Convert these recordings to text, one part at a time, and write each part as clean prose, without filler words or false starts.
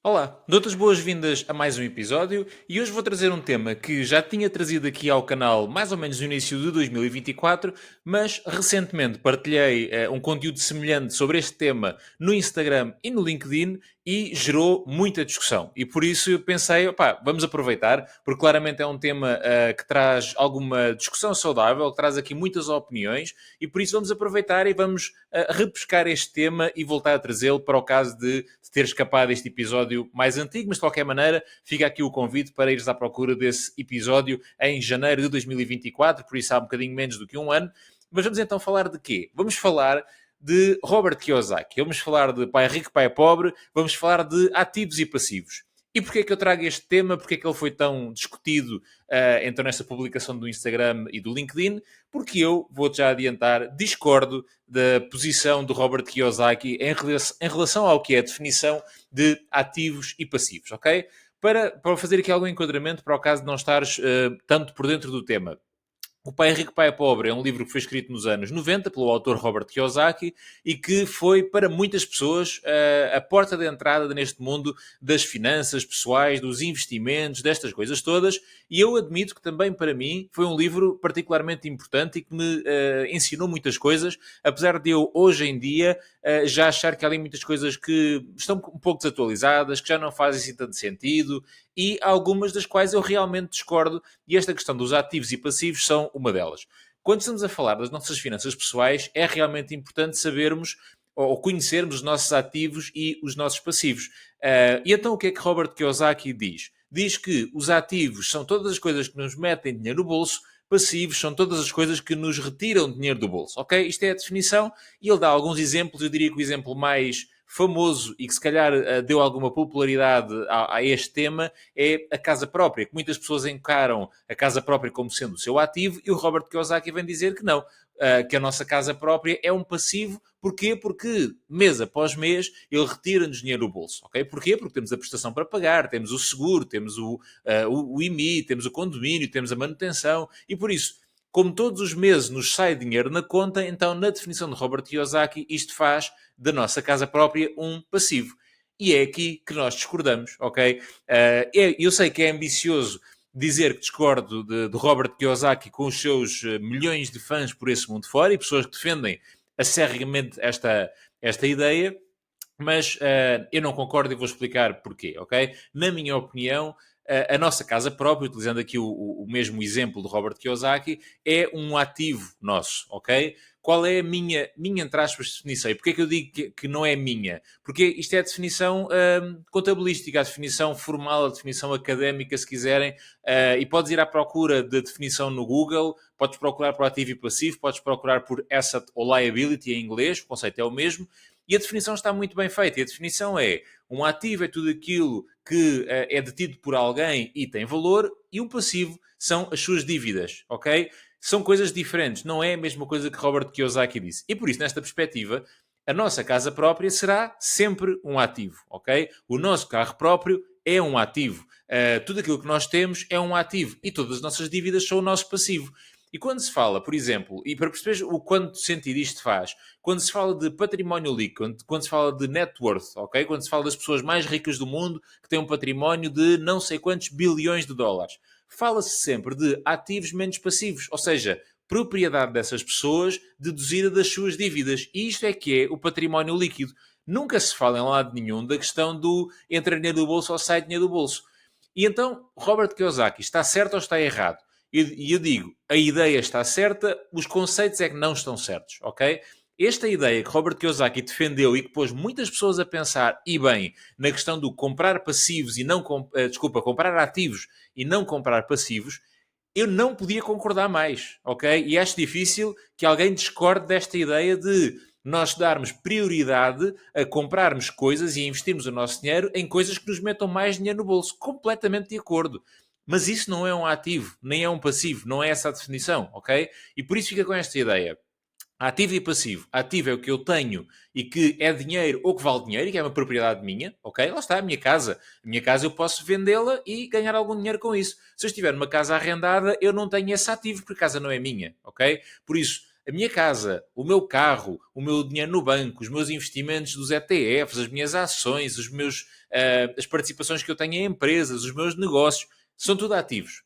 Olá, dou-te as boas-vindas a mais um episódio e hoje vou trazer um tema que já tinha trazido aqui ao canal mais ou menos no início de 2024, mas recentemente partilhei um conteúdo semelhante sobre este tema no Instagram e no LinkedIn e gerou muita discussão. E por isso eu pensei, opá, vamos aproveitar, porque claramente é um tema que traz alguma discussão saudável, que traz aqui muitas opiniões e por isso vamos aproveitar e vamos repescar este tema e voltar a trazê-lo para o caso de ter escapado este episódio mais antigo, mas de qualquer maneira fica aqui o convite para ires à procura desse episódio em janeiro de 2024, por isso há um bocadinho menos do que um ano. Mas vamos então falar de quê? Vamos falar de Robert Kiyosaki, vamos falar de Pai Rico, Pai Pobre, vamos falar de ativos e passivos. E porquê é que eu trago este tema? Porquê é que ele foi tão discutido então nesta publicação do Instagram e do LinkedIn? Porque eu, vou-te já adiantar, discordo da posição do Robert Kiyosaki em relação ao que é a definição de ativos e passivos, ok? Para fazer aqui algum enquadramento, para o caso de não estares tanto por dentro do tema. O Pai Rico, Pai Pobre é um livro que foi escrito nos anos 90 pelo autor Robert Kiyosaki e que foi, para muitas pessoas, a porta de entrada neste mundo das finanças pessoais, dos investimentos, destas coisas todas. E eu admito que também, para mim, foi um livro particularmente importante e que me ensinou muitas coisas, apesar de eu, hoje em dia, já achar que há ali muitas coisas que estão um pouco desatualizadas, que já não fazem assim tanto sentido e algumas das quais eu realmente discordo e esta questão dos ativos e passivos são uma delas. Quando estamos a falar das nossas finanças pessoais, é realmente importante sabermos ou conhecermos os nossos ativos e os nossos passivos. E então o que é que Robert Kiyosaki diz? Diz que os ativos são todas as coisas que nos metem dinheiro no bolso, passivos são todas as coisas que nos retiram dinheiro do bolso, ok? Isto é a definição e ele dá alguns exemplos, eu diria que o exemplo mais famoso e que se calhar deu alguma popularidade a este tema é a casa própria, que muitas pessoas encaram a casa própria como sendo o seu ativo e o Robert Kiyosaki vem dizer que não, que a nossa casa própria é um passivo. Porquê? Porque mês após mês ele retira-nos dinheiro do bolso, ok? Porquê? Porque temos a prestação para pagar, temos o seguro, temos o IMI, temos o condomínio, temos a manutenção e por isso como todos os meses nos sai dinheiro na conta, então, na definição de Robert Kiyosaki, isto faz da nossa casa própria um passivo. E é aqui que nós discordamos, ok? Eu sei que é ambicioso dizer que discordo de Robert Kiyosaki com os seus milhões de fãs por esse mundo fora e pessoas que defendem acerrigamente esta ideia, mas eu não concordo e vou explicar porquê, ok? Na minha opinião, a nossa casa própria, utilizando aqui o mesmo exemplo do Robert Kiyosaki, é um ativo nosso, ok? Qual é a minha entre aspas, definição? E porquê é que eu digo que não é minha? Porque isto é a definição contabilística, a definição formal, a definição académica, se quiserem, e podes ir à procura da definição no Google, podes procurar por ativo e passivo, podes procurar por asset ou liability em inglês, o conceito é o mesmo, e a definição está muito bem feita. E a definição é: um ativo é tudo aquilo que é detido por alguém e tem valor, e um passivo são as suas dívidas, ok? São coisas diferentes, não é a mesma coisa que Robert Kiyosaki disse. E por isso, nesta perspectiva, a nossa casa própria será sempre um ativo, ok? O nosso carro próprio é um ativo. Tudo aquilo que nós temos é um ativo e todas as nossas dívidas são o nosso passivo. E quando se fala, por exemplo, e para perceber o quanto sentido isto faz, quando se fala de património líquido, quando se fala de net worth, ok? Quando se fala das pessoas mais ricas do mundo que têm um património de não sei quantos bilhões de dólares, fala-se sempre de ativos menos passivos, ou seja, propriedade dessas pessoas deduzida das suas dívidas. E isto é que é o património líquido. Nunca se fala em lado nenhum da questão do entra dinheiro do bolso ou sai dinheiro do bolso. E então, Robert Kiyosaki está certo ou está errado? E eu digo, a ideia está certa, os conceitos é que não estão certos, ok? Esta ideia que Robert Kiyosaki defendeu e que pôs muitas pessoas a pensar, e bem, na questão do comprar passivos e não... comprar ativos e não comprar passivos, eu não podia concordar mais, ok? E acho difícil que alguém discorde desta ideia de nós darmos prioridade a comprarmos coisas e investirmos o nosso dinheiro em coisas que nos metam mais dinheiro no bolso. Completamente de acordo. Mas isso não é um ativo, nem é um passivo, não é essa a definição, ok? E por isso fica com esta ideia. Ativo e passivo. Ativo é o que eu tenho e que é dinheiro ou que vale dinheiro e que é uma propriedade minha, ok? Lá está, a minha casa. A minha casa eu posso vendê-la e ganhar algum dinheiro com isso. Se eu estiver numa casa arrendada, eu não tenho esse ativo porque a casa não é minha, ok? Por isso, A minha casa, o meu carro, o meu dinheiro no banco, os meus investimentos dos ETFs, as minhas ações, as participações que eu tenho em empresas, os meus negócios, são tudo ativos.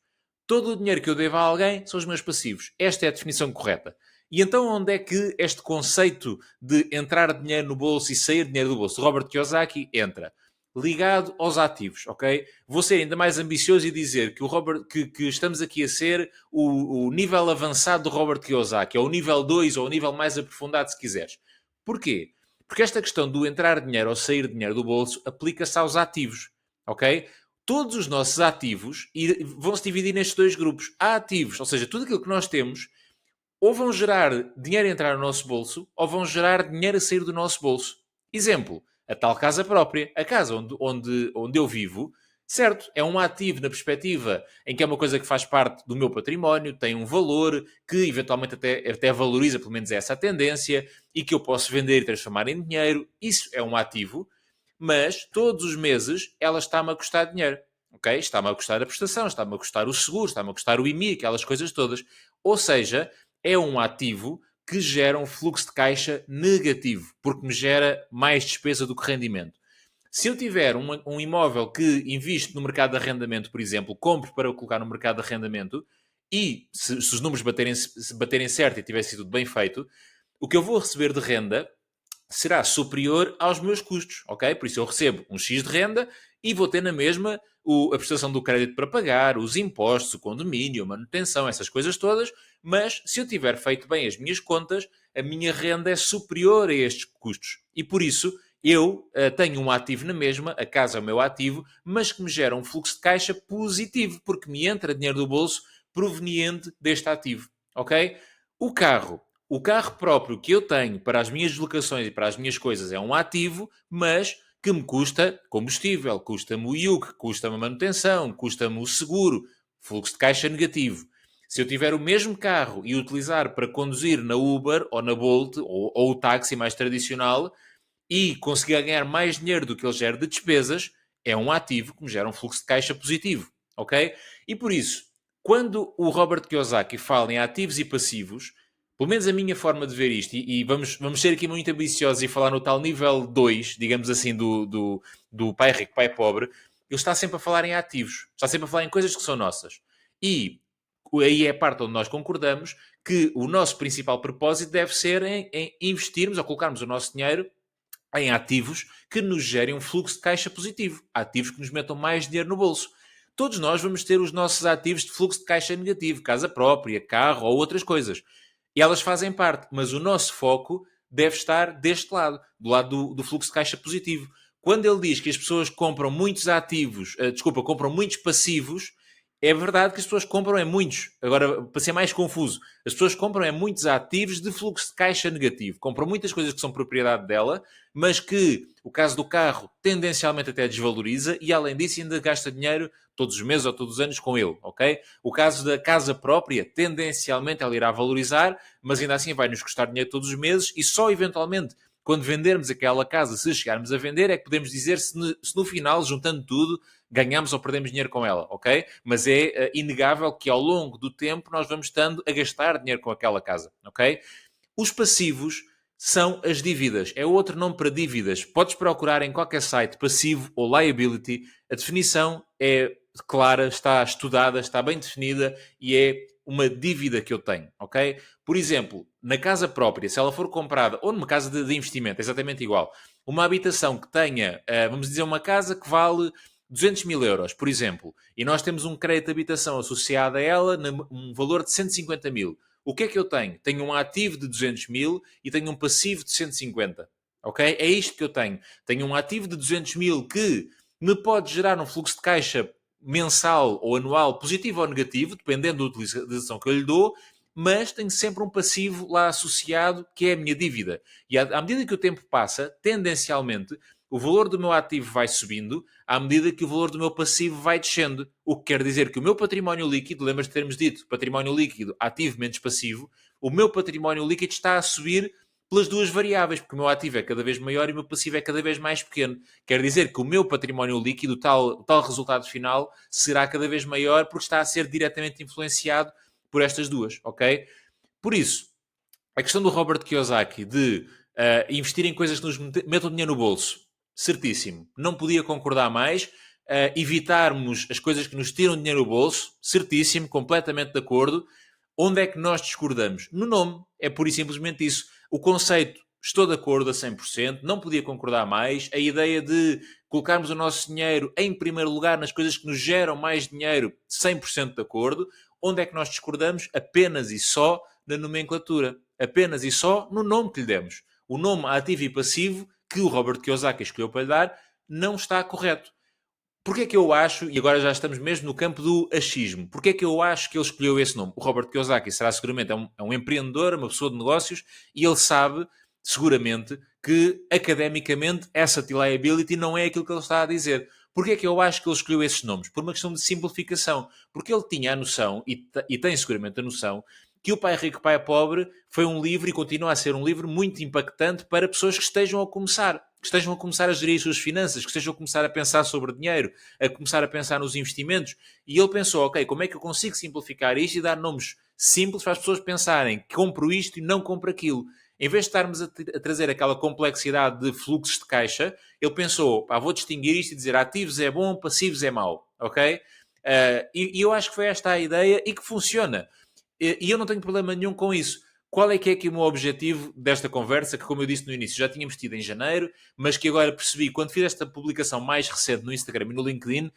Todo o dinheiro que eu devo a alguém são os meus passivos. Esta é a definição correta. E então onde é que este conceito de entrar dinheiro no bolso e sair dinheiro do bolso de Robert Kiyosaki entra? Ligado aos ativos, ok? Vou ser ainda mais ambicioso e dizer que, que estamos aqui a ser o nível avançado do Robert Kiyosaki, ou o nível 2, ou o nível mais aprofundado, se quiseres. Porquê? Porque esta questão do entrar dinheiro ou sair dinheiro do bolso aplica-se aos ativos, ok? Todos os nossos ativos vão se dividir nestes dois grupos. Há ativos, ou seja, tudo aquilo que nós temos, ou vão gerar dinheiro a entrar no nosso bolso, ou vão gerar dinheiro a sair do nosso bolso. Exemplo, a tal casa própria, a casa onde eu vivo, certo, é um ativo na perspectiva em que é uma coisa que faz parte do meu património, tem um valor, que eventualmente até valoriza, pelo menos essa a tendência, e que eu posso vender e transformar em dinheiro. Isso é um ativo, mas todos os meses ela está-me a custar dinheiro. Okay? Está-me a custar a prestação, está-me a custar o seguro, está-me a custar o IMI, aquelas coisas todas. Ou seja, é um ativo que gera um fluxo de caixa negativo, porque me gera mais despesa do que rendimento. Se eu tiver um imóvel que invisto no mercado de arrendamento, por exemplo, compro para colocar no mercado de arrendamento, e se os números baterem certo e tiver sido tudo bem feito, o que eu vou receber de renda será superior aos meus custos, ok? Por isso eu recebo um X de renda e vou ter na mesma a prestação do crédito para pagar, os impostos, o condomínio, a manutenção, essas coisas todas, mas se eu tiver feito bem as minhas contas, a minha renda é superior a estes custos. E por isso eu tenho um ativo na mesma, a casa é o meu ativo, mas que me gera um fluxo de caixa positivo, porque me entra dinheiro do bolso proveniente deste ativo, ok? O carro. O carro próprio que eu tenho para as minhas deslocações e para as minhas coisas é um ativo, mas que me custa combustível, custa-me o IUC, custa-me a manutenção, custa-me o seguro, fluxo de caixa negativo. Se eu tiver o mesmo carro e utilizar para conduzir na Uber ou na Bolt ou o táxi mais tradicional e conseguir ganhar mais dinheiro do que ele gera de despesas, é um ativo que me gera um fluxo de caixa positivo, ok? E por isso, quando o Robert Kiyosaki fala em ativos e passivos, pelo menos a minha forma de ver isto, e vamos ser aqui muito ambiciosos e falar no tal nível 2, digamos assim, do pai rico, pai pobre, ele está sempre a falar em ativos, está sempre a falar em coisas que são nossas. E aí é a parte onde nós concordamos que o nosso principal propósito deve ser em investirmos ou colocarmos o nosso dinheiro em ativos que nos gerem um fluxo de caixa positivo, ativos que nos metam mais dinheiro no bolso. Todos nós vamos ter os nossos ativos de fluxo de caixa negativo, casa própria, carro ou outras coisas. E elas fazem parte, mas o nosso foco deve estar deste lado, do lado do fluxo de caixa positivo. Quando ele diz que as pessoas compram muitos ativos, compram muitos passivos, é verdade que as pessoas compram muitos. Agora, para ser mais confuso, as pessoas compram muitos ativos de fluxo de caixa negativo. Compram muitas coisas que são propriedade dela, mas que, o caso do carro, tendencialmente até desvaloriza e, além disso, ainda gasta dinheiro todos os meses ou todos os anos com ele, ok? O caso da casa própria, tendencialmente ela irá valorizar, mas ainda assim vai nos custar dinheiro todos os meses e só eventualmente quando vendermos aquela casa, se chegarmos a vender, é que podemos dizer se no final, juntando tudo, ganhamos ou perdemos dinheiro com ela, ok? Mas é inegável que ao longo do tempo nós vamos estando a gastar dinheiro com aquela casa, ok? Os passivos são as dívidas. É outro nome para dívidas. Podes procurar em qualquer site passivo ou liability. A definição é clara, está estudada, está bem definida e é uma dívida que eu tenho, ok? Por exemplo, na casa própria, se ela for comprada, ou numa casa de investimento, é exatamente igual. Uma habitação que tenha, vamos dizer, uma casa que vale 200 mil euros, por exemplo, e nós temos um crédito de habitação associado a ela, um valor de 150 mil. O que é que eu tenho? Tenho um ativo de 200 mil e tenho um passivo de 150. Ok? É isto que eu tenho. Tenho um ativo de 200 mil que me pode gerar um fluxo de caixa mensal ou anual positivo ou negativo, dependendo da utilização que eu lhe dou, mas tenho sempre um passivo lá associado que é a minha dívida. E à medida que o tempo passa, tendencialmente, o valor do meu ativo vai subindo à medida que o valor do meu passivo vai descendo. O que quer dizer que o meu património líquido, lembras de termos dito, património líquido ativo menos passivo, o meu património líquido está a subir pelas duas variáveis, porque o meu ativo é cada vez maior e o meu passivo é cada vez mais pequeno. Quer dizer que o meu património líquido, o tal resultado final, será cada vez maior porque está a ser diretamente influenciado por estas duas, ok? Por isso, a questão do Robert Kiyosaki de investir em coisas que nos metam dinheiro no bolso, certíssimo. Não podia concordar mais. Evitarmos as coisas que nos tiram dinheiro no bolso, certíssimo, completamente de acordo. Onde é que nós discordamos? No nome. É pura e simplesmente isso. O conceito, estou de acordo a 100%, não podia concordar mais. A ideia de colocarmos o nosso dinheiro em primeiro lugar nas coisas que nos geram mais dinheiro, 100% de acordo. Onde é que nós discordamos? Apenas e só na nomenclatura. Apenas e só no nome que lhe demos. O nome ativo e passivo que o Robert Kiyosaki escolheu para lhe dar não está correto. Porquê é que eu acho, e agora já estamos mesmo no campo do achismo, porquê é que eu acho que ele escolheu esse nome? O Robert Kiyosaki será seguramente um empreendedor, uma pessoa de negócios, e ele sabe, seguramente, que academicamente essa liability não é aquilo que ele está a dizer. Porquê é que eu acho que ele escolheu esses nomes? Por uma questão de simplificação. Porque ele tinha a noção, e tem seguramente a noção, que o Pai Rico, Pai Pobre foi um livro e continua a ser um livro muito impactante para pessoas que estejam a começar. Que estejam a começar a gerir as suas finanças, que estejam a começar a pensar sobre dinheiro, a começar a pensar nos investimentos. E ele pensou, ok, como é que eu consigo simplificar isto e dar nomes simples para as pessoas pensarem que compro isto e não compro aquilo. Em vez de estarmos a trazer aquela complexidade de fluxos de caixa, ele pensou, pá, vou distinguir isto e dizer ativos é bom, passivos é mau, ok? E eu acho que foi esta a ideia e que funciona. E eu não tenho problema nenhum com isso. Qual é que é aqui o meu objetivo desta conversa, que como eu disse no início, já tínhamos tido em janeiro, mas que agora percebi, quando fiz esta publicação mais recente no Instagram e no LinkedIn,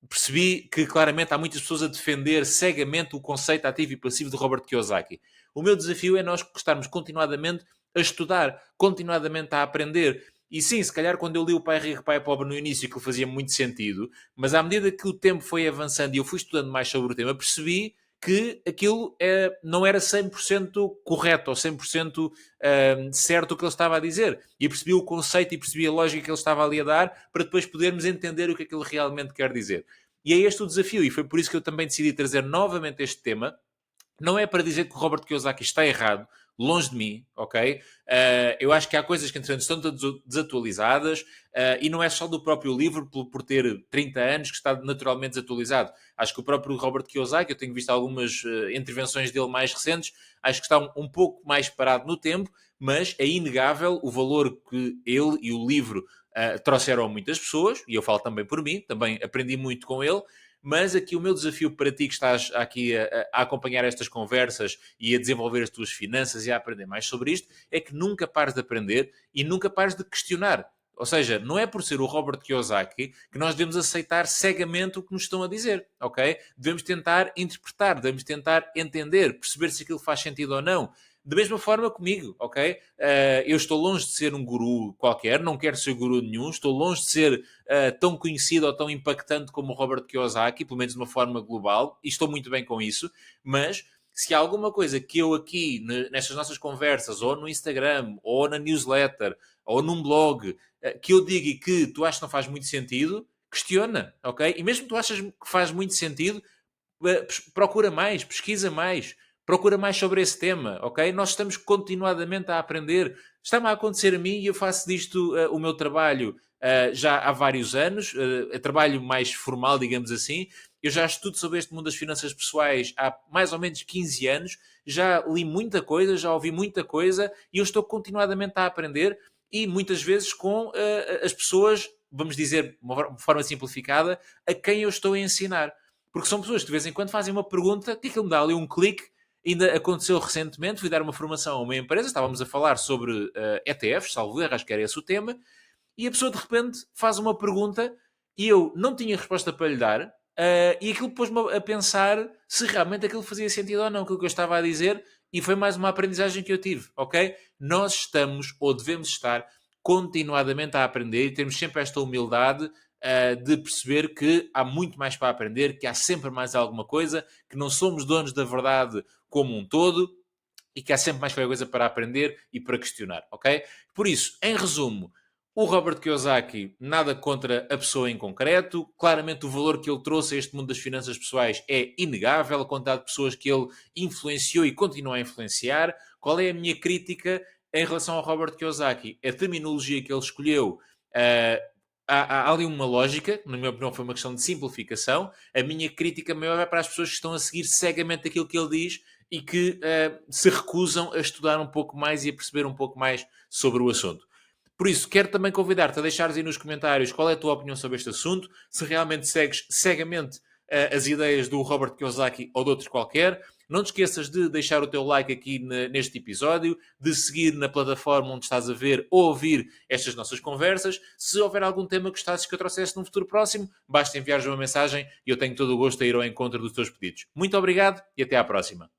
percebi que claramente há muitas pessoas a defender cegamente o conceito ativo e passivo de Robert Kiyosaki. O meu desafio é nós estarmos continuadamente a estudar, continuadamente a aprender. E sim, se calhar quando eu li o Pai Rico, Pai Pobre no início, aquilo fazia muito sentido, mas à medida que o tempo foi avançando e eu fui estudando mais sobre o tema, percebi que aquilo não era 100% correto ou 100% certo o que ele estava a dizer. E percebi o conceito e percebi a lógica que ele estava ali a dar para depois podermos entender o que é que ele realmente quer dizer. E é este o desafio, e foi por isso que eu também decidi trazer novamente este tema. Não é para dizer que o Robert Kiyosaki está errado, longe de mim, ok? Eu acho que há coisas que, entretanto, estão desatualizadas e não é só do próprio livro, por ter 30 anos, que está naturalmente desatualizado. Acho que o próprio Robert Kiyosaki, eu tenho visto algumas intervenções dele mais recentes, acho que está um pouco mais parado no tempo, mas é inegável o valor que ele e o livro trouxeram a muitas pessoas, e eu falo também por mim, também aprendi muito com ele. Mas aqui o meu desafio para ti que estás aqui a acompanhar estas conversas e a desenvolver as tuas finanças e a aprender mais sobre isto, é que nunca pares de aprender e nunca pares de questionar. Ou seja, não é por ser o Robert Kiyosaki que nós devemos aceitar cegamente o que nos estão a dizer, ok? Devemos tentar interpretar, devemos tentar entender, perceber se aquilo faz sentido ou não. Da mesma forma comigo, ok? Eu estou longe de ser um guru qualquer, não quero ser guru nenhum, estou longe de ser tão conhecido ou tão impactante como o Robert Kiyosaki, pelo menos de uma forma global, e estou muito bem com isso, mas se há alguma coisa que eu aqui, nestas nossas conversas, ou no Instagram, ou na newsletter, ou num blog, que eu diga e que tu achas que não faz muito sentido, questiona, ok? E mesmo que tu achas que faz muito sentido, procura mais, pesquisa mais, procura mais sobre esse tema, ok? Nós estamos continuadamente a aprender. Está-me a acontecer a mim e eu faço disto o meu trabalho já há vários anos, trabalho mais formal, digamos assim. Eu já estudo sobre este mundo das finanças pessoais há mais ou menos 15 anos, já li muita coisa, já ouvi muita coisa e eu estou continuadamente a aprender e muitas vezes com as pessoas, vamos dizer de uma forma simplificada, a quem eu estou a ensinar. Porque são pessoas que de vez em quando fazem uma pergunta que aquilo me dá ali um clique. Ainda aconteceu recentemente, fui dar uma formação a uma empresa, estávamos a falar sobre ETFs, salvo erro, acho que era esse o tema, e a pessoa de repente faz uma pergunta e eu não tinha resposta para lhe dar, e aquilo pôs-me a pensar se realmente aquilo fazia sentido ou não, aquilo que eu estava a dizer, e foi mais uma aprendizagem que eu tive, ok? Nós estamos, ou devemos estar, continuadamente a aprender e temos sempre esta humildade de perceber que há muito mais para aprender, que há sempre mais alguma coisa, que não somos donos da verdade como um todo e que há sempre mais qualquer coisa para aprender e para questionar, ok? Por isso, em resumo, o Robert Kiyosaki, nada contra a pessoa em concreto. Claramente o valor que ele trouxe a este mundo das finanças pessoais é inegável, a quantidade de pessoas que ele influenciou e continua a influenciar. Qual é a minha crítica em relação ao Robert Kiyosaki? A terminologia que ele escolheu há ali uma lógica, na minha opinião foi uma questão de simplificação. A minha crítica maior é para as pessoas que estão a seguir cegamente aquilo que ele diz e que se recusam a estudar um pouco mais e a perceber um pouco mais sobre o assunto. Por isso, quero também convidar-te a deixares aí nos comentários qual é a tua opinião sobre este assunto, se realmente segues cegamente as ideias do Robert Kiyosaki ou de outro qualquer. Não te esqueças de deixar o teu like aqui neste episódio, de seguir na plataforma onde estás a ver ou ouvir estas nossas conversas. Se houver algum tema que gostasses que eu trouxesse num futuro próximo, basta enviar-me uma mensagem e eu tenho todo o gosto a ir ao encontro dos teus pedidos. Muito obrigado e até à próxima.